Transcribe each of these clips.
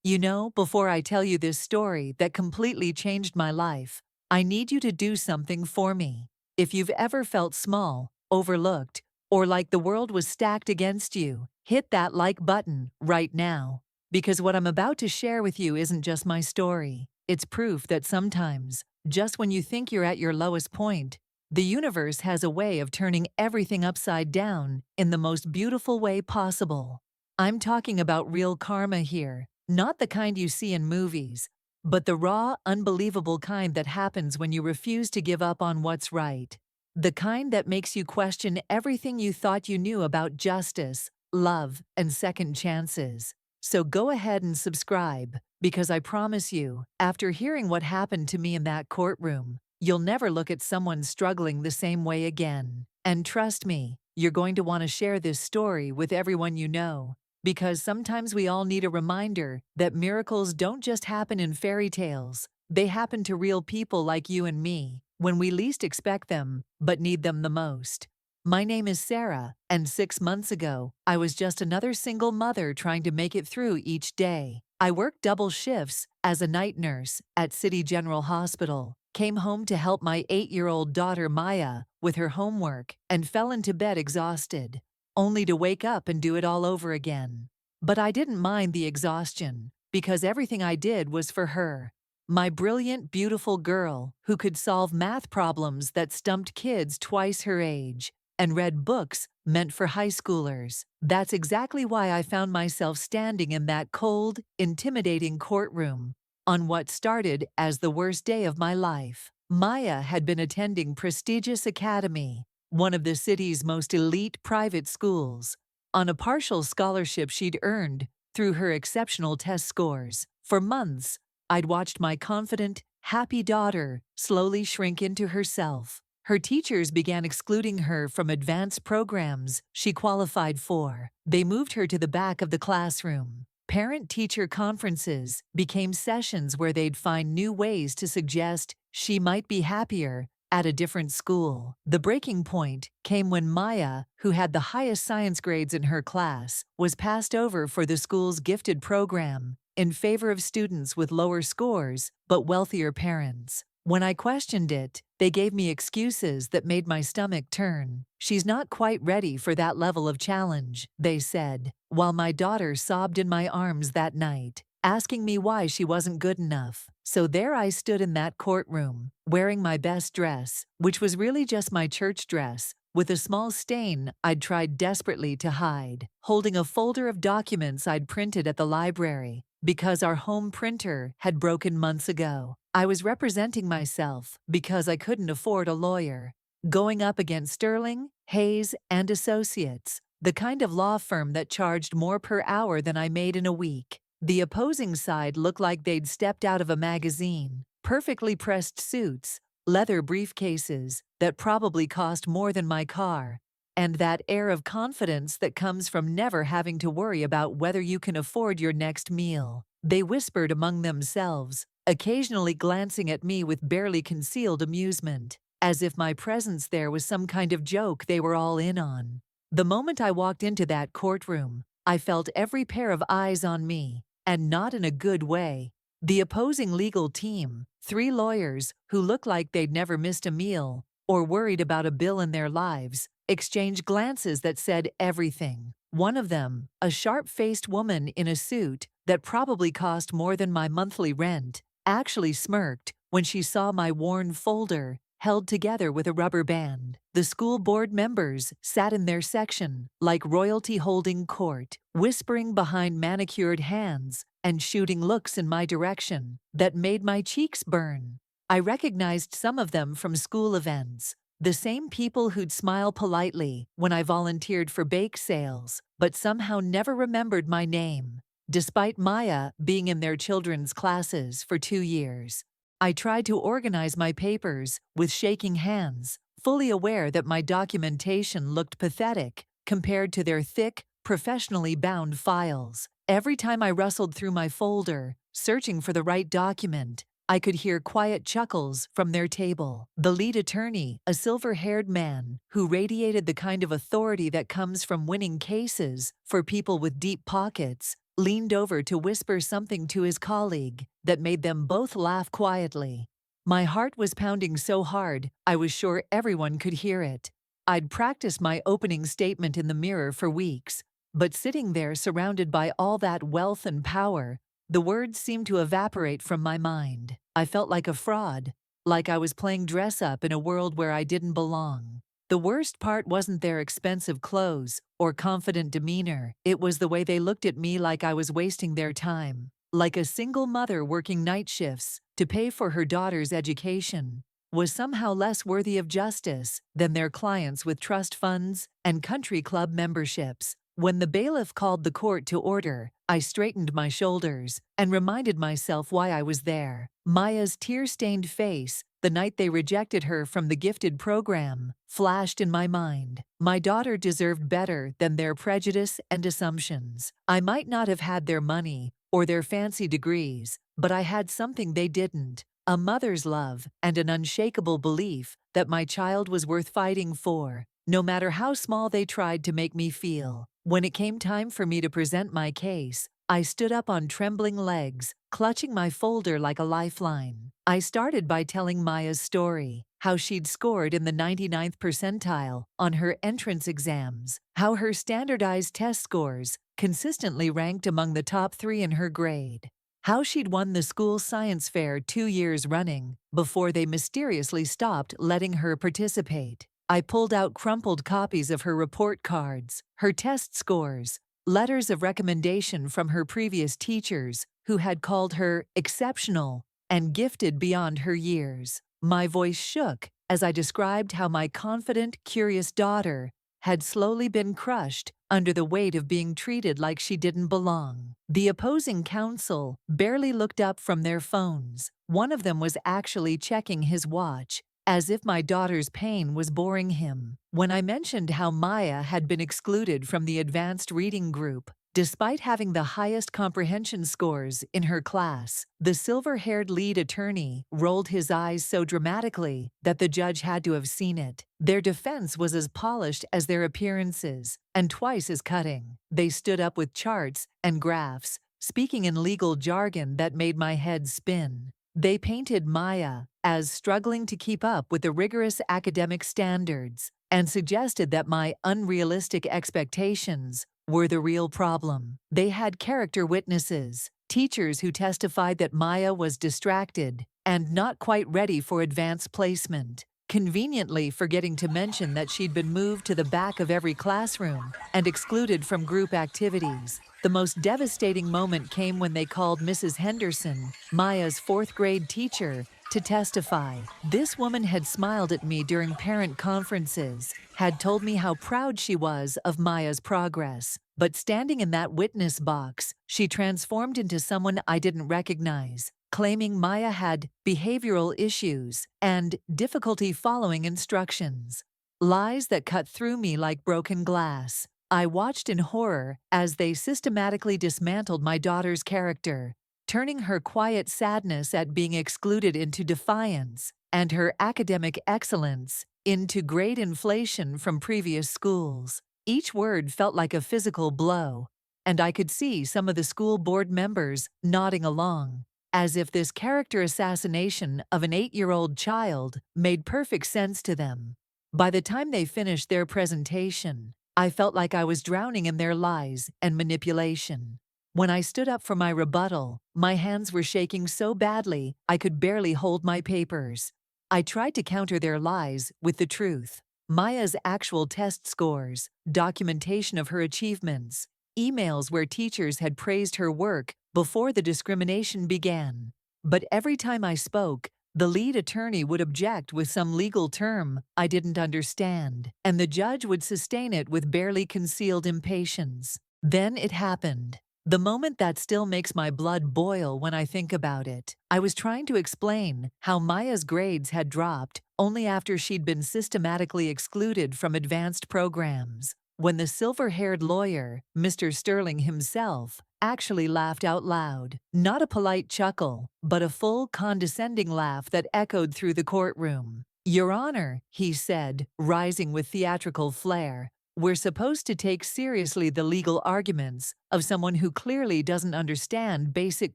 Before I tell you this story that completely changed my life, I need you to do something for me. If you've ever felt small, overlooked, or like the world was stacked against you, hit that like button right now. Because what I'm about to share with you isn't just my story. It's proof that sometimes, just when you think you're at your lowest point, the universe has a way of turning everything upside down in the most beautiful way possible. I'm talking about real karma here, not the kind you see in movies, but the raw, unbelievable kind that happens when you refuse to give up on what's right. The kind that makes you question everything you thought you knew about justice, love, and second chances. So go ahead and subscribe, because I promise you, after hearing what happened to me in that courtroom, you'll never look at someone struggling the same way again. And trust me, you're going to want to share this story with everyone you know. Because sometimes we all need a reminder that miracles don't just happen in fairy tales, they happen to real people like you and me, when we least expect them, but need them the most. My name is Sarah, and 6 months ago, I was just another single mother trying to make it through each day. I worked double shifts as a night nurse at City General Hospital, came home to help my 8-year-old daughter Maya with her homework, and fell into bed exhausted, only to wake up and do it all over again. But I didn't mind the exhaustion, because everything I did was for her. My brilliant, beautiful girl who could solve math problems that stumped kids twice her age and read books meant for high schoolers. That's exactly why I found myself standing in that cold, intimidating courtroom on what started as the worst day of my life. Maya had been attending prestigious academy, one of the city's most elite private schools, on a partial scholarship she'd earned through her exceptional test scores. For months, I'd watched my confident, happy daughter slowly shrink into herself. Her teachers began excluding her from advanced programs she qualified for. They moved her to the back of the classroom. Parent-teacher conferences became sessions where they'd find new ways to suggest she might be happier at a different school. The breaking point came when Maya, who had the highest science grades in her class, was passed over for the school's gifted program in favor of students with lower scores but wealthier parents. When I questioned it, they gave me excuses that made my stomach turn. "She's not quite ready for that level of challenge," they said, while my daughter sobbed in my arms that night, asking me why she wasn't good enough. So there I stood in that courtroom, wearing my best dress, which was really just my church dress, with a small stain I'd tried desperately to hide, holding a folder of documents I'd printed at the library, because our home printer had broken months ago. I was representing myself because I couldn't afford a lawyer, going up against Sterling, Hayes, and Associates, the kind of law firm that charged more per hour than I made in a week. The opposing side looked like they'd stepped out of a magazine, perfectly pressed suits, leather briefcases that probably cost more than my car, and that air of confidence that comes from never having to worry about whether you can afford your next meal. They whispered among themselves, occasionally glancing at me with barely concealed amusement, as if my presence there was some kind of joke they were all in on. The moment I walked into that courtroom, I felt every pair of eyes on me, and not in a good way. The opposing legal team, 3 lawyers who looked like they'd never missed a meal or worried about a bill in their lives, exchanged glances that said everything. One of them, a sharp-faced woman in a suit that probably cost more than my monthly rent, actually smirked when she saw my worn folder held together with a rubber band. The school board members sat in their section like royalty holding court, whispering behind manicured hands and shooting looks in my direction that made my cheeks burn. I recognized some of them from school events, the same people who'd smile politely when I volunteered for bake sales, but somehow never remembered my name, despite Maya being in their children's classes for 2 years. I tried to organize my papers with shaking hands, fully aware that my documentation looked pathetic compared to their thick, professionally bound files. Every time I rustled through my folder, searching for the right document, I could hear quiet chuckles from their table. The lead attorney, a silver-haired man who radiated the kind of authority that comes from winning cases for people with deep pockets, leaned over to whisper something to his colleague that made them both laugh quietly. My heart was pounding so hard, I was sure everyone could hear it. I'd practiced my opening statement in the mirror for weeks, but sitting there surrounded by all that wealth and power, the words seemed to evaporate from my mind. I felt like a fraud, like I was playing dress-up in a world where I didn't belong. The worst part wasn't their expensive clothes or confident demeanor, it was the way they looked at me like I was wasting their time. Like a single mother working night shifts to pay for her daughter's education was somehow less worthy of justice than their clients with trust funds and country club memberships. When the bailiff called the court to order, I straightened my shoulders and reminded myself why I was there. Maya's tear-stained face, the night they rejected her from the gifted program, flashed in my mind. My daughter deserved better than their prejudice and assumptions. I might not have had their money or their fancy degrees, but I had something they didn't: a mother's love and an unshakable belief that my child was worth fighting for, no matter how small they tried to make me feel. When it came time for me to present my case, I stood up on trembling legs, clutching my folder like a lifeline. I started by telling Maya's story, how she'd scored in the 99th percentile on her entrance exams, how her standardized test scores consistently ranked among the top 3 in her grade, how she'd won the school science fair 2 years running before they mysteriously stopped letting her participate. I pulled out crumpled copies of her report cards, her test scores, letters of recommendation from her previous teachers who had called her exceptional and gifted beyond her years. My voice shook as I described how my confident, curious daughter had slowly been crushed under the weight of being treated like she didn't belong. The opposing counsel barely looked up from their phones. One of them was actually checking his watch, as if my daughter's pain was boring him. When I mentioned how Maya had been excluded from the advanced reading group, despite having the highest comprehension scores in her class, the silver-haired lead attorney rolled his eyes so dramatically that the judge had to have seen it. Their defense was as polished as their appearances, and twice as cutting. They stood up with charts and graphs, speaking in legal jargon that made my head spin. They painted Maya as struggling to keep up with the rigorous academic standards and suggested that my unrealistic expectations were the real problem. They had character witnesses, teachers who testified that Maya was distracted and not quite ready for advanced placement, conveniently forgetting to mention that she'd been moved to the back of every classroom and excluded from group activities. The most devastating moment came when they called Mrs. Henderson, Maya's 4th grade teacher, to testify. This woman had smiled at me during parent conferences, had told me how proud she was of Maya's progress, but standing in that witness box, she transformed into someone I didn't recognize, claiming Maya had behavioral issues and difficulty following instructions. Lies that cut through me like broken glass. I watched in horror as they systematically dismantled my daughter's character, turning her quiet sadness at being excluded into defiance and her academic excellence into grade inflation from previous schools. Each word felt like a physical blow, and I could see some of the school board members nodding along, as if this character assassination of an 8-year-old child made perfect sense to them. By the time they finished their presentation, I felt like I was drowning in their lies and manipulation. When I stood up for my rebuttal, my hands were shaking so badly I could barely hold my papers. I tried to counter their lies with the truth: Maya's actual test scores, documentation of her achievements, emails where teachers had praised her work before the discrimination began. But every time I spoke, the lead attorney would object with some legal term I didn't understand, and the judge would sustain it with barely concealed impatience. Then it happened. The moment that still makes my blood boil when I think about it. I was trying to explain how Maya's grades had dropped only after she'd been systematically excluded from advanced programs, when the silver-haired lawyer, Mr. Sterling himself, actually laughed out loud. Not a polite chuckle, but a full, condescending laugh that echoed through the courtroom. "Your Honor," he said, rising with theatrical flair, We're supposed to take seriously the legal arguments of someone who clearly doesn't understand basic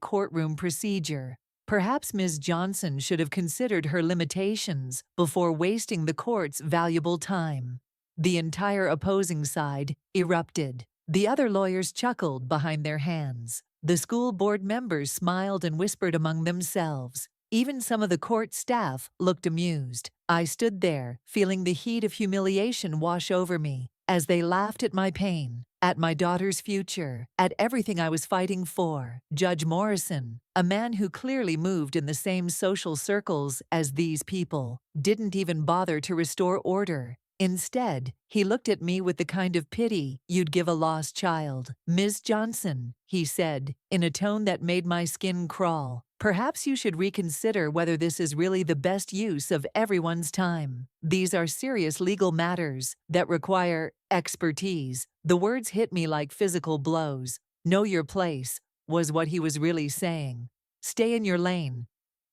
courtroom procedure. Perhaps Ms. Johnson should have considered her limitations before wasting the court's valuable time. The entire opposing side erupted. The other lawyers chuckled behind their hands. The school board members smiled and whispered among themselves. Even some of the court staff looked amused. I stood there, feeling the heat of humiliation wash over me, as they laughed at my pain, at my daughter's future, at everything I was fighting for. Judge Morrison, a man who clearly moved in the same social circles as these people, didn't even bother to restore order. Instead, he looked at me with the kind of pity you'd give a lost child. "Ms. Johnson," he said, in a tone that made my skin crawl, "perhaps you should reconsider whether this is really the best use of everyone's time. These are serious legal matters that require expertise." The words hit me like physical blows. "Know your place," was what he was really saying. "Stay in your lane.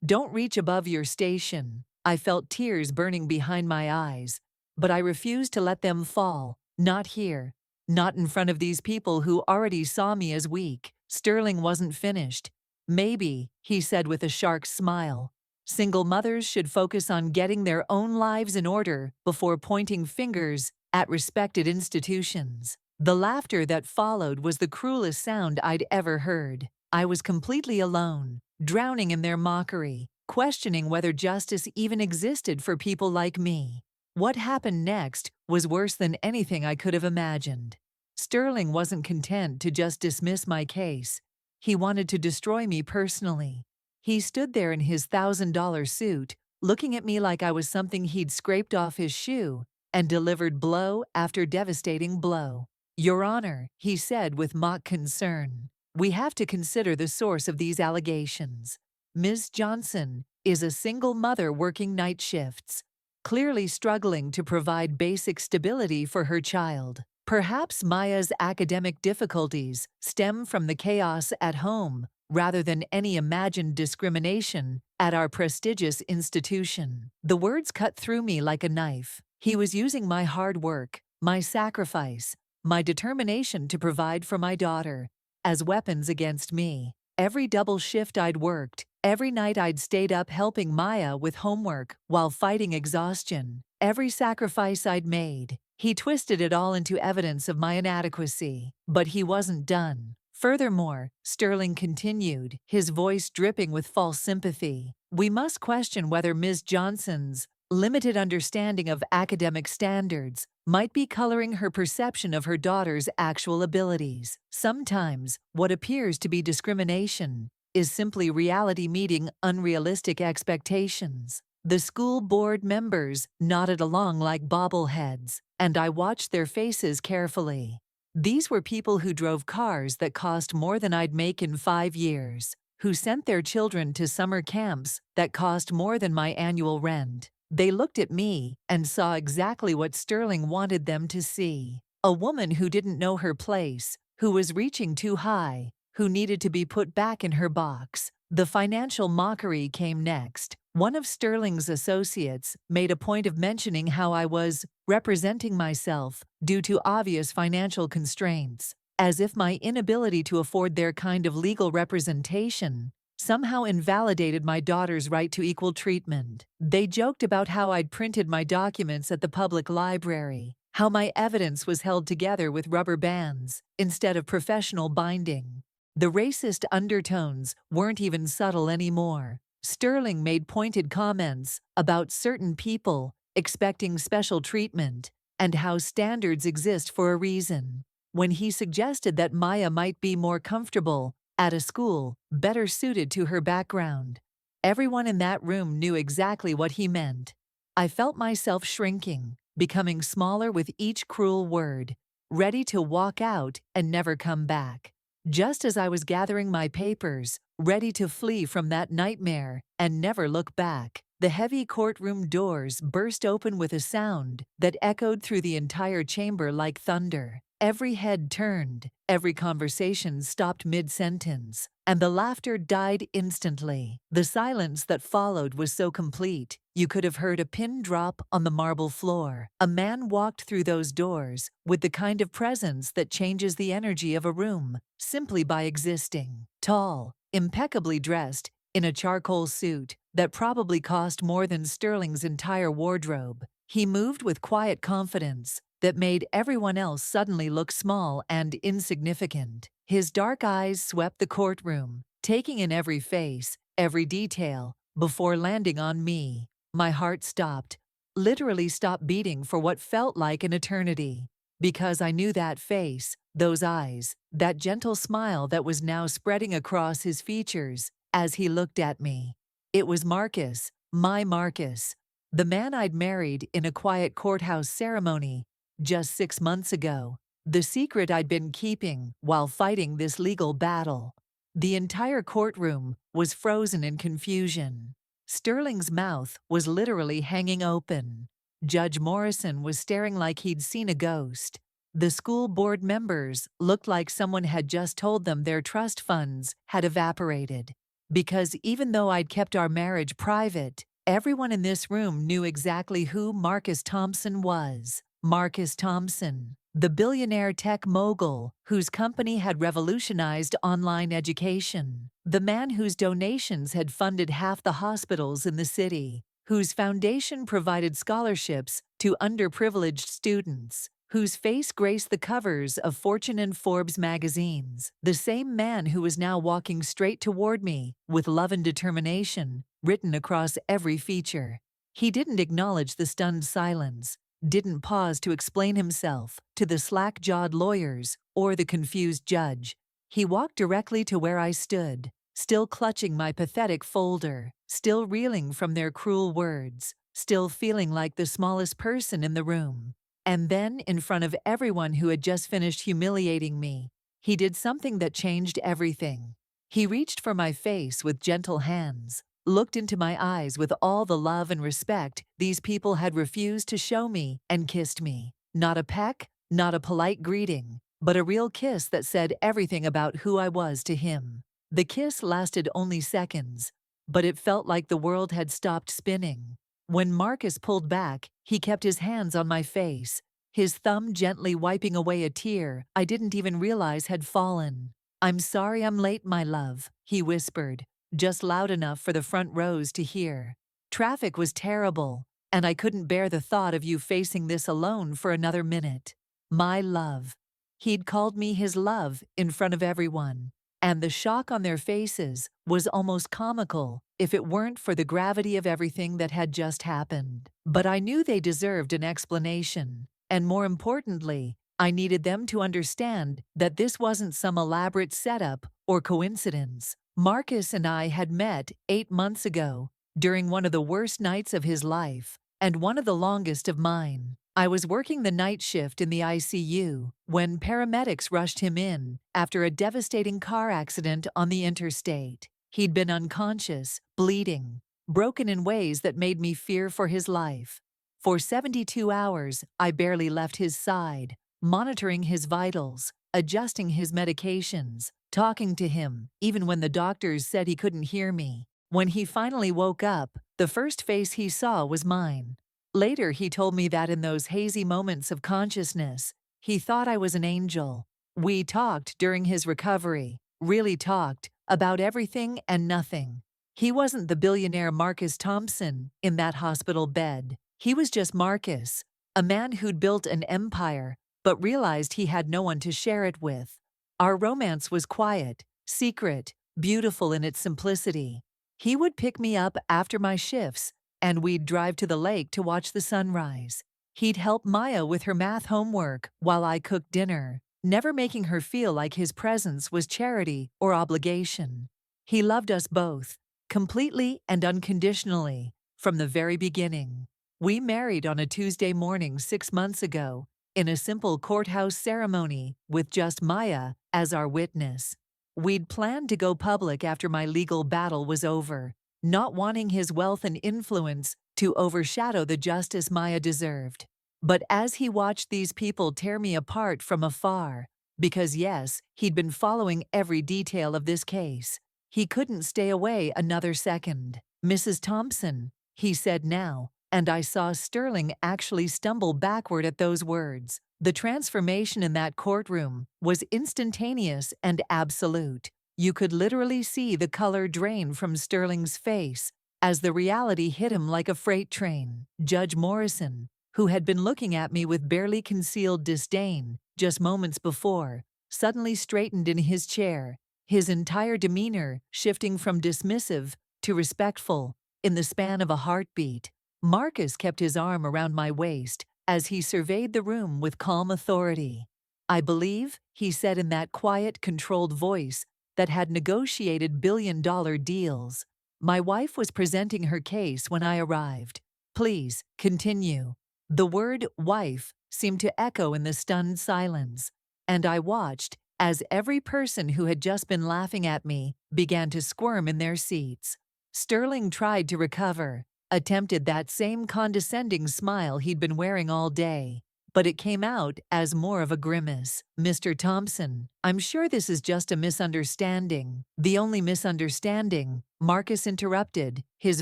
Don't reach above your station." I felt tears burning behind my eyes, but I refused to let them fall. Not here. Not in front of these people who already saw me as weak. Sterling wasn't finished. "Maybe," he said with a sharp smile, "single mothers should focus on getting their own lives in order before pointing fingers at respected institutions." The laughter that followed was the cruelest sound I'd ever heard. I was completely alone, drowning in their mockery, questioning whether justice even existed for people like me. What happened next was worse than anything I could have imagined. Sterling wasn't content to just dismiss my case. He wanted to destroy me personally. He stood there in his $1,000 suit, looking at me like I was something he'd scraped off his shoe, and delivered blow after devastating blow. "Your Honor," he said with mock concern, "we have to consider the source of these allegations. Ms. Johnson is a single mother working night shifts, clearly struggling to provide basic stability for her child. Perhaps Maya's academic difficulties stem from the chaos at home rather than any imagined discrimination at our prestigious institution." The words cut through me like a knife. He was using my hard work, my sacrifice, my determination to provide for my daughter, as weapons against me. Every double shift I'd worked, every night I'd stayed up helping Maya with homework while fighting exhaustion, every sacrifice I'd made, he twisted it all into evidence of my inadequacy. But he wasn't done. Furthermore, Sterling continued, his voice dripping with false sympathy, "We must question whether Ms. Johnson's limited understanding of academic standards might be coloring her perception of her daughter's actual abilities. Sometimes, what appears to be discrimination is simply reality meeting unrealistic expectations." The school board members nodded along like bobbleheads, and I watched their faces carefully. These were people who drove cars that cost more than I'd make in 5 years, who sent their children to summer camps that cost more than my annual rent. They looked at me and saw exactly what Sterling wanted them to see. A woman who didn't know her place, who was reaching too high, who needed to be put back in her box. The financial mockery came next. One of Sterling's associates made a point of mentioning how I was representing myself due to obvious financial constraints, as if my inability to afford their kind of legal representation somehow invalidated my daughter's right to equal treatment. They joked about how I'd printed my documents at the public library, how my evidence was held together with rubber bands instead of professional binding. The racist undertones weren't even subtle anymore. Sterling made pointed comments about certain people expecting special treatment and how standards exist for a reason. When he suggested that Maya might be more comfortable at a school better suited to her background, everyone in that room knew exactly what he meant. I felt myself shrinking, becoming smaller with each cruel word, ready to walk out and never come back. Just as I was gathering my papers, ready to flee from that nightmare and never look back, the heavy courtroom doors burst open with a sound that echoed through the entire chamber like thunder. Every head turned, every conversation stopped mid-sentence, and the laughter died instantly. The silence that followed was so complete, You could have heard a pin drop on the marble floor. A man walked through those doors with the kind of presence that changes the energy of a room simply by existing. Tall, impeccably dressed, in a charcoal suit that probably cost more than Sterling's entire wardrobe. He moved with quiet confidence that made everyone else suddenly look small and insignificant. His dark eyes swept the courtroom, taking in every face, every detail, before landing on me. My heart stopped, literally stopped beating for what felt like an eternity. Because I knew that face, those eyes, that gentle smile that was now spreading across his features as he looked at me. It was Marcus, my Marcus, the man I'd married in a quiet courthouse ceremony just 6 months ago. The secret I'd been keeping while fighting this legal battle. The entire courtroom was frozen in confusion. Sterling's mouth was literally hanging open. Judge Morrison was staring like he'd seen a ghost. The school board members looked like someone had just told them their trust funds had evaporated. Because even though I'd kept our marriage private, everyone in this room knew exactly who Marcus Thompson was. Marcus Thompson, the billionaire tech mogul whose company had revolutionized online education. The man whose donations had funded half the hospitals in the city. Whose foundation provided scholarships to underprivileged students. Whose face graced the covers of Fortune and Forbes magazines. The same man who was now walking straight toward me with love and determination written across every feature. He didn't acknowledge the stunned silence, didn't pause to explain himself to the slack-jawed lawyers or the confused judge. He walked directly to where I stood, still clutching my pathetic folder, still reeling from their cruel words, still feeling like the smallest person in the room. And then, in front of everyone who had just finished humiliating me, he did something that changed everything. He reached for my face with gentle hands, looked into my eyes with all the love and respect these people had refused to show me, and kissed me. Not a peck, not a polite greeting, but a real kiss that said everything about who I was to him. The kiss lasted only seconds, but it felt like the world had stopped spinning. When Marcus pulled back, he kept his hands on my face, his thumb gently wiping away a tear I didn't even realize had fallen. "I'm sorry I'm late, my love," he whispered, just loud enough for the front rows to hear. "Traffic was terrible, and I couldn't bear the thought of you facing this alone for another minute. My love." He'd called me his love in front of everyone, and the shock on their faces was almost comical if it weren't for the gravity of everything that had just happened. But I knew they deserved an explanation, and more importantly, I needed them to understand that this wasn't some elaborate setup or coincidence. Marcus and I had met 8 months ago, during one of the worst nights of his life, and one of the longest of mine. I was working the night shift in the ICU when paramedics rushed him in after a devastating car accident on the interstate. He'd been unconscious, bleeding, broken in ways that made me fear for his life. For 72 hours, I barely left his side, monitoring his vitals, adjusting his medications, talking to him, even when the doctors said he couldn't hear me. When he finally woke up, the first face he saw was mine. Later, he told me that in those hazy moments of consciousness, he thought I was an angel. We talked during his recovery, really talked, about everything and nothing. He wasn't the billionaire Marcus Thompson in that hospital bed. He was just Marcus, a man who'd built an empire, but realized he had no one to share it with. Our romance was quiet, secret, beautiful in its simplicity. He would pick me up after my shifts, and we'd drive to the lake to watch the sunrise. He'd help Maya with her math homework while I cooked dinner, never making her feel like his presence was charity or obligation. He loved us both, completely and unconditionally, from the very beginning. We married on a Tuesday morning 6 months ago, in a simple courthouse ceremony with just Maya as our witness. We'd planned to go public after my legal battle was over, not wanting his wealth and influence to overshadow the justice Maya deserved. But as he watched these people tear me apart from afar, because yes, he'd been following every detail of this case, he couldn't stay away another second. "Mrs. Thompson," he said now, and I saw Sterling actually stumble backward at those words. The transformation in that courtroom was instantaneous and absolute. You could literally see the color drain from Sterling's face as the reality hit him like a freight train. Judge Morrison, who had been looking at me with barely concealed disdain just moments before, suddenly straightened in his chair, his entire demeanor shifting from dismissive to respectful in the span of a heartbeat. Marcus kept his arm around my waist as he surveyed the room with calm authority. "I believe," he said in that quiet, controlled voice that had negotiated billion-dollar deals, "my wife was presenting her case when I arrived. Please, continue." The word wife seemed to echo in the stunned silence, and I watched as every person who had just been laughing at me began to squirm in their seats. Sterling tried to recover, attempted that same condescending smile he'd been wearing all day, but it came out as more of a grimace. "Mr. Thompson, I'm sure this is just a misunderstanding." "The only misunderstanding," Marcus interrupted, his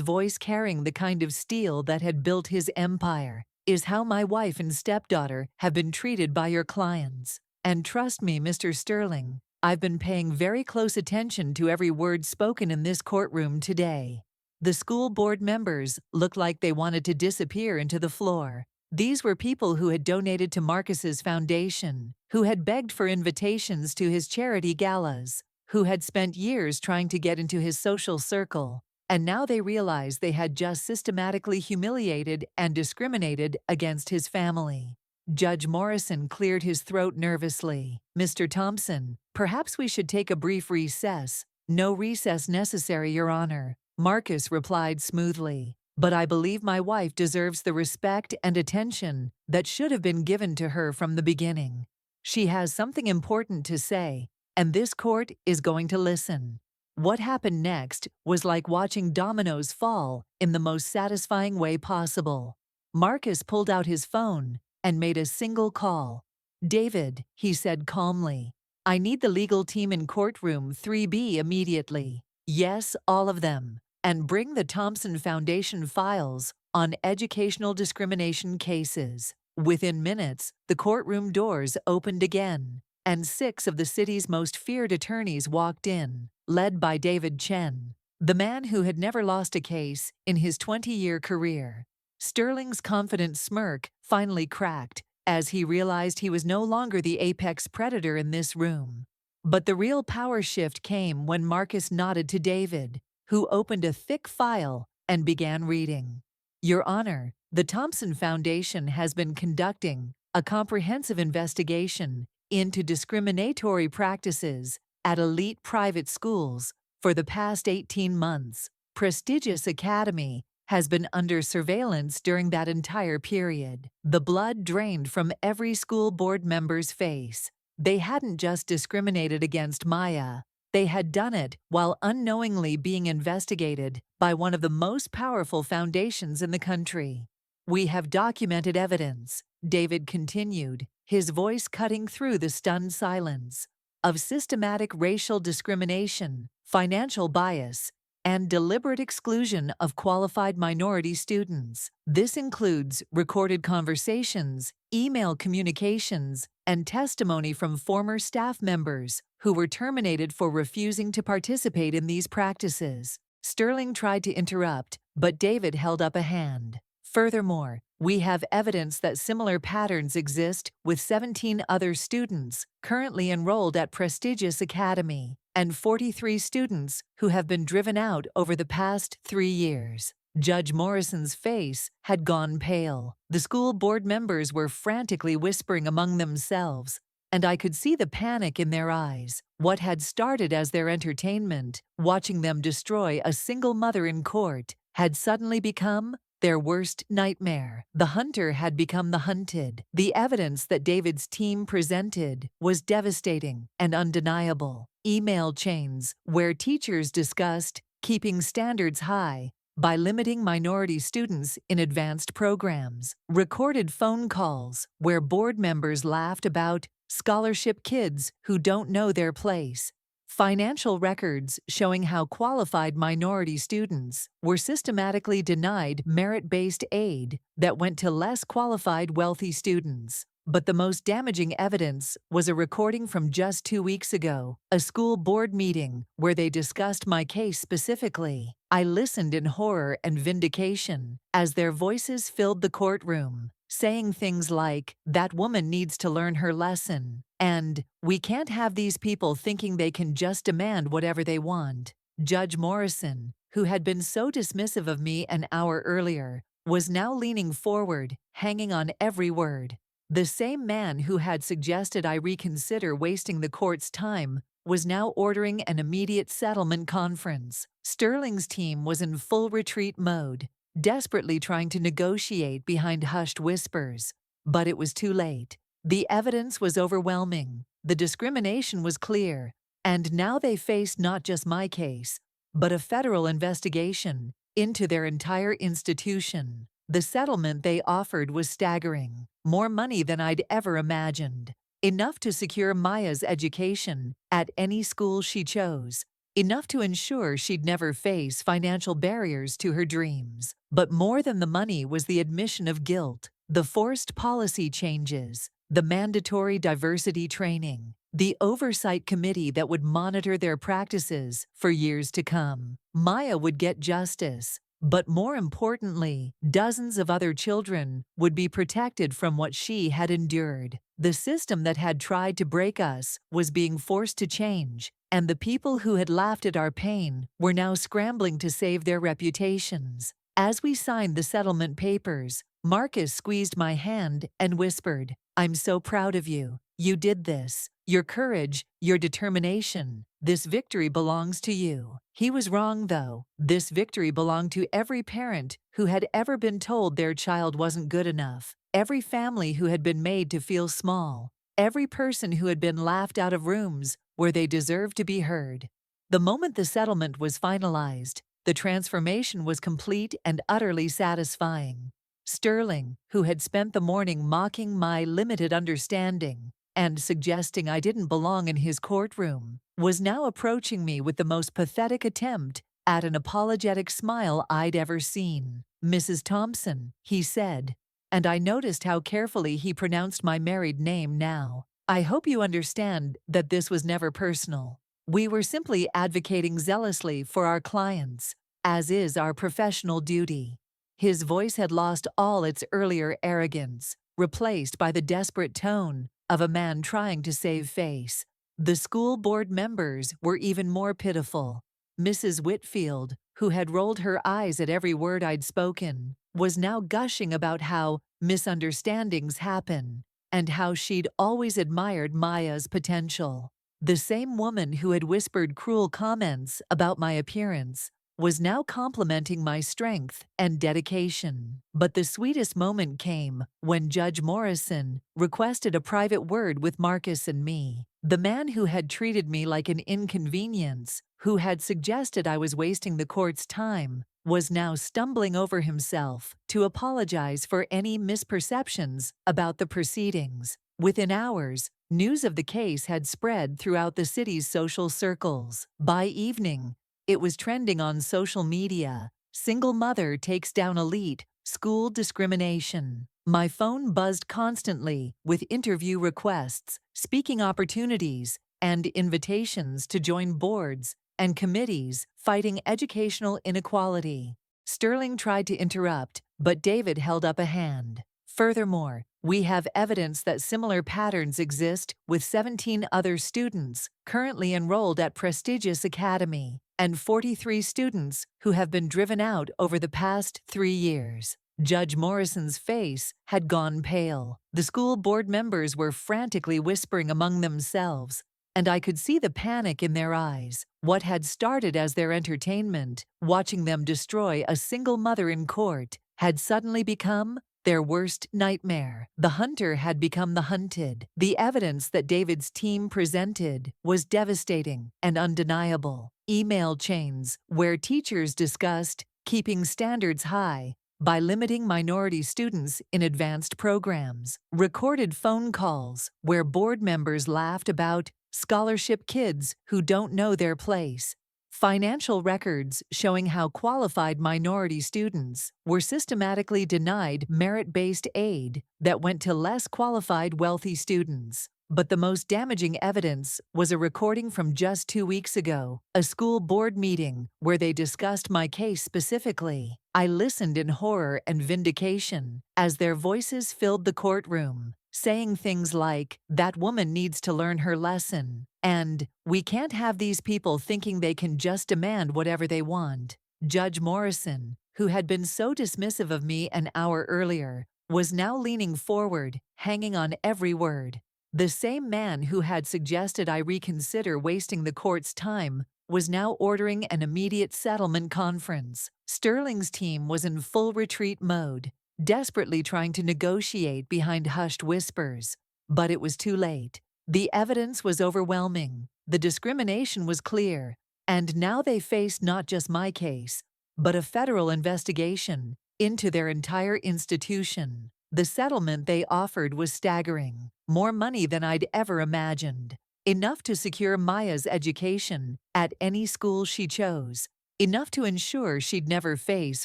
voice carrying the kind of steel that had built his empire, "is how my wife and stepdaughter have been treated by your clients. And trust me, Mr. Sterling, I've been paying very close attention to every word spoken in this courtroom today." The school board members looked like they wanted to disappear into the floor. These were people who had donated to Marcus's foundation, who had begged for invitations to his charity galas, who had spent years trying to get into his social circle, and now they realized they had just systematically humiliated and discriminated against his family. Judge Morrison cleared his throat nervously. "Mr. Thompson, perhaps we should take a brief recess." "No recess necessary, Your Honor," Marcus replied smoothly. "But I believe my wife deserves the respect and attention that should have been given to her from the beginning. She has something important to say, and this court is going to listen." What happened next was like watching dominoes fall in the most satisfying way possible. Marcus pulled out his phone and made a single call. "David," he said calmly, "I need the legal team in courtroom 3B immediately. Yes, all of them. And bring the Thompson Foundation files on educational discrimination cases." Within minutes, the courtroom doors opened again, and 6 of the city's most feared attorneys walked in, led by David Chen, the man who had never lost a case in his 20-year career. Sterling's confident smirk finally cracked as he realized he was no longer the apex predator in this room. But the real power shift came when Marcus nodded to David, who opened a thick file and began reading. "Your Honor, the Thompson Foundation has been conducting a comprehensive investigation into discriminatory practices at elite private schools for the past 18 months. Prestigious Academy has been under surveillance during that entire period." The blood drained from every school board member's face. They hadn't just discriminated against Maya. They had done it while unknowingly being investigated by one of the most powerful foundations in the country. "We have documented evidence," David continued, his voice cutting through the stunned silence, "of systematic racial discrimination, financial bias, and deliberate exclusion of qualified minority students. This includes recorded conversations, email communications, and testimony from former staff members who were terminated for refusing to participate in these practices." Sterling tried to interrupt, but David held up a hand. "Furthermore, we have evidence that similar patterns exist with 17 other students currently enrolled at prestigious Academy, and 43 students who have been driven out over the past 3 years. Judge Morrison's face had gone pale. The school board members were frantically whispering among themselves, and I could see the panic in their eyes. What had started as their entertainment, watching them destroy a single mother in court, had suddenly become their worst nightmare. The hunter had become the hunted. The evidence that David's team presented was devastating and undeniable. Email chains where teachers discussed keeping standards high by limiting minority students in advanced programs. Recorded phone calls where board members laughed about scholarship kids who don't know their place. Financial records showing how qualified minority students were systematically denied merit-based aid that went to less qualified wealthy students. But the most damaging evidence was a recording from just 2 weeks ago, a school board meeting where they discussed my case specifically. I listened in horror and vindication as their voices filled the courtroom, saying things like, "That woman needs to learn her lesson," and "We can't have these people thinking they can just demand whatever they want." Judge Morrison, who had been so dismissive of me an hour earlier, was now leaning forward, hanging on every word. The same man who had suggested I reconsider wasting the court's time was now ordering an immediate settlement conference. Sterling's team was in full retreat mode, desperately trying to negotiate behind hushed whispers. But it was too late. The evidence was overwhelming, the discrimination was clear, and now they faced not just my case, but a federal investigation into their entire institution. The settlement they offered was staggering, more money than I'd ever imagined. Enough to secure Maya's education at any school she chose, enough to ensure she'd never face financial barriers to her dreams. But more than the money was the admission of guilt, the forced policy changes, the mandatory diversity training, the oversight committee that would monitor their practices for years to come. Maya would get justice, but more importantly, dozens of other children would be protected from what she had endured. The system that had tried to break us was being forced to change, and the people who had laughed at our pain were now scrambling to save their reputations. As we signed the settlement papers, Marcus squeezed my hand and whispered, "I'm so proud of you. You did this. Your courage, your determination. This victory belongs to you." He was wrong, though. This victory belonged to every parent who had ever been told their child wasn't good enough, every family who had been made to feel small, every person who had been laughed out of rooms where they deserved to be heard. The moment the settlement was finalized, the transformation was complete and utterly satisfying. Sterling, who had spent the morning mocking my limited understanding and suggesting I didn't belong in his courtroom, was now approaching me with the most pathetic attempt at an apologetic smile I'd ever seen. "Mrs. Thompson," he said, and I noticed how carefully he pronounced my married name now. "I hope you understand that this was never personal. We were simply advocating zealously for our clients, as is our professional duty." His voice had lost all its earlier arrogance, replaced by the desperate tone of a man trying to save face. The school board members were even more pitiful. Mrs. Whitfield, who had rolled her eyes at every word I'd spoken, was now gushing about how misunderstandings happen and how she'd always admired Maya's potential. The same woman who had whispered cruel comments about my appearance was now complimenting my strength and dedication. But the sweetest moment came when Judge Morrison requested a private word with Marcus and me. The man who had treated me like an inconvenience, who had suggested I was wasting the court's time, was now stumbling over himself to apologize for any misperceptions about the proceedings. Within hours, news of the case had spread throughout the city's social circles. By evening, it was trending on social media. "Single mother takes down elite, school discrimination." My phone buzzed constantly with interview requests, speaking opportunities, and invitations to join boards and committees fighting educational inequality. Sterling tried to interrupt, but David held up a hand. "Furthermore, we have evidence that similar patterns exist with 17 other students currently enrolled at prestigious academy, and 43 students who have been driven out over the past 3 years. Judge Morrison's face had gone pale. The school board members were frantically whispering among themselves, and I could see the panic in their eyes. What had started as their entertainment, watching them destroy a single mother in court, had suddenly become their worst nightmare. The hunter had become the hunted. The evidence that David's team presented was devastating and undeniable. Email chains where teachers discussed keeping standards high by limiting minority students in advanced programs. Recorded phone calls where board members laughed about scholarship kids who don't know their place, financial records showing how qualified minority students were systematically denied merit-based aid that went to less qualified wealthy students. But the most damaging evidence was a recording from just 2 weeks ago, a school board meeting where they discussed my case specifically. I listened in horror and vindication as their voices filled the courtroom, saying things like, "That woman needs to learn her lesson," and "We can't have these people thinking they can just demand whatever they want." Judge Morrison, who had been so dismissive of me an hour earlier, was now leaning forward, hanging on every word. The same man who had suggested I reconsider wasting the court's time was now ordering an immediate settlement conference. Sterling's team was in full retreat mode, desperately trying to negotiate behind hushed whispers. But it was too late. The evidence was overwhelming, the discrimination was clear, and now they faced not just my case, but a federal investigation into their entire institution. The settlement they offered was staggering, more money than I'd ever imagined. Enough to secure Maya's education at any school she chose, enough to ensure she'd never face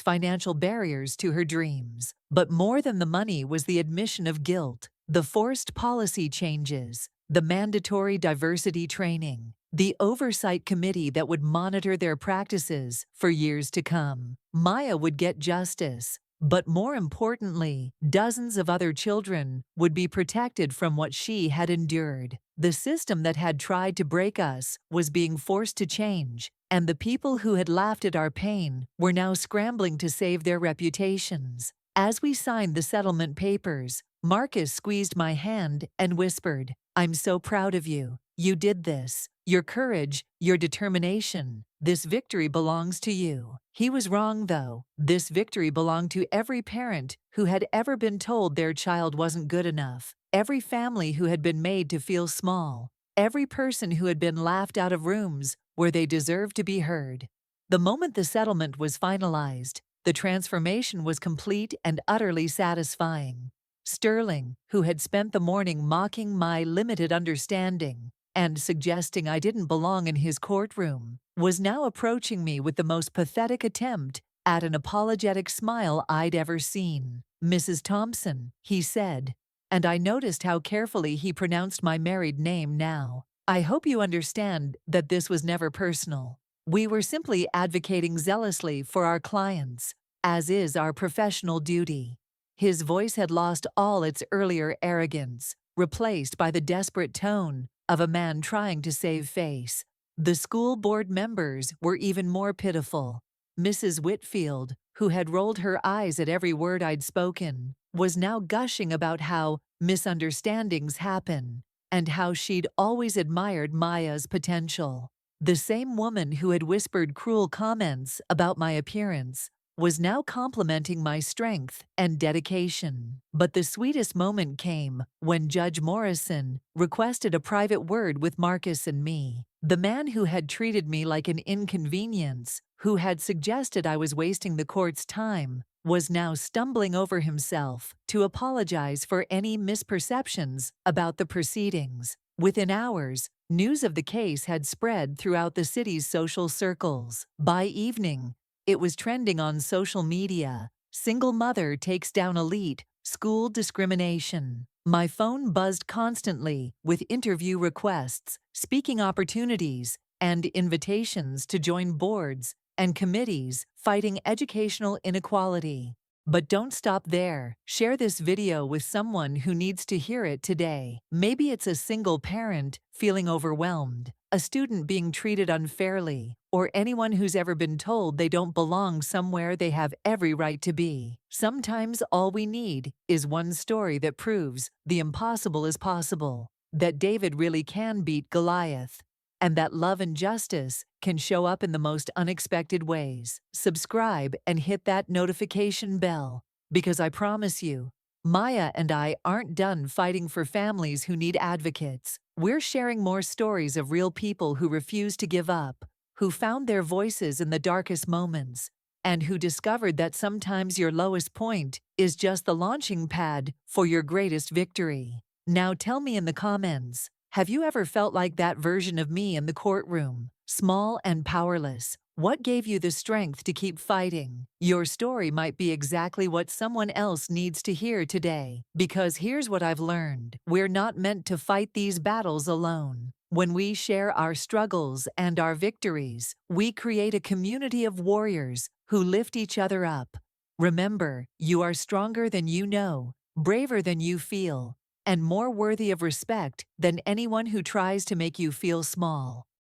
financial barriers to her dreams. But more than the money was the admission of guilt, the forced policy changes, the mandatory diversity training, the oversight committee that would monitor their practices for years to come. Maya would get justice, but more importantly, dozens of other children would be protected from what she had endured. The system that had tried to break us was being forced to change, and the people who had laughed at our pain were now scrambling to save their reputations. As we signed the settlement papers, Marcus squeezed my hand and whispered, "I'm so proud of you. You did this. Your courage, your determination. This victory belongs to you." He was wrong, though. This victory belonged to every parent who had ever been told their child wasn't good enough, every family who had been made to feel small, every person who had been laughed out of rooms where they deserved to be heard. The moment the settlement was finalized, the transformation was complete and utterly satisfying. Sterling, who had spent the morning mocking my limited understanding and suggesting I didn't belong in his courtroom, was now approaching me with the most pathetic attempt at an apologetic smile I'd ever seen. "Mrs. Thompson," he said, and I noticed how carefully he pronounced my married name now. "I hope you understand that this was never personal. We were simply advocating zealously for our clients, as is our professional duty." His voice had lost all its earlier arrogance, replaced by the desperate tone of a man trying to save face. The school board members were even more pitiful. Mrs. Whitfield, who had rolled her eyes at every word I'd spoken, was now gushing about how misunderstandings happen and how she'd always admired Maya's potential. The same woman who had whispered cruel comments about my appearance was now complimenting my strength and dedication. But the sweetest moment came when Judge Morrison requested a private word with Marcus and me. The man who had treated me like an inconvenience, who had suggested I was wasting the court's time, was now stumbling over himself to apologize for any misperceptions about the proceedings. Within hours, news of the case had spread throughout the city's social circles. By evening, it was trending on social media. "Single mother takes down elite, school discrimination." My phone buzzed constantly with interview requests, speaking opportunities, and invitations to join boards and committees fighting educational inequality. But don't stop there. Share this video with someone who needs to hear it today. Maybe it's a single parent feeling overwhelmed, a student being treated unfairly, or anyone who's ever been told they don't belong somewhere they have every right to be. Sometimes all we need is one story that proves the impossible is possible, that David really can beat Goliath, and that love and justice can show up in the most unexpected ways. Subscribe and hit that notification bell, because I promise you, Maya and I aren't done fighting for families who need advocates. We're sharing more stories of real people who refuse to give up, who found their voices in the darkest moments, and who discovered that sometimes your lowest point is just the launching pad for your greatest victory. Now tell me in the comments, Have you ever felt like that version of me in the courtroom? Small and powerless. What gave you the strength to keep fighting? Your story might be exactly what someone else needs to hear today. Because here's what I've learned. We're not meant to fight these battles alone. When we share our struggles and our victories, we create a community of warriors who lift each other up. Remember, you are stronger than you know, braver than you feel, and more worthy of respect than anyone who tries to make you feel small.